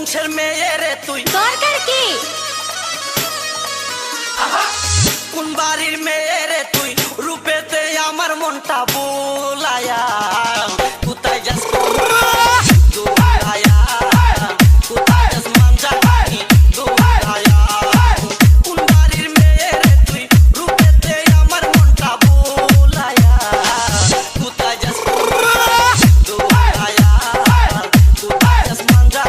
বংশের মেয়ে রে তুই দরকার কি কোন বাড়ির মেয়ে রে তুই রূপেতে আমার মনটা বোলায়া কোথায় যাস দোলায়া কোথায় যাস মানজা দোলায়া কোন বাড়ির মেয়ে রে তুই রূপেতে আমার মনটা বোলায়া কোথায় যাস দোলায়া কোথায় যাস মানজা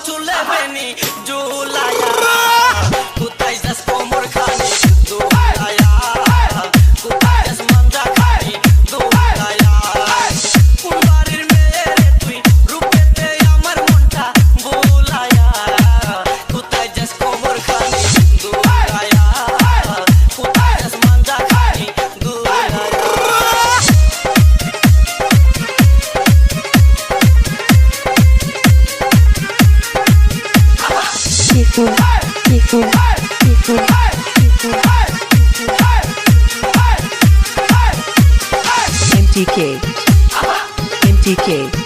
চুলে বেনি জুলায়া কোথায় যাস কোমর খানি দোলায়া কোথায় যাস মানজা খানি দোলায়া কোন বাড়ির মেয়ে রে তুই রূপেতে আমার মনটা বোলায়া কোথায় যাস কোমর খানি দোলায়া কোথায় যাস মানজা খানি দোলায়া MTK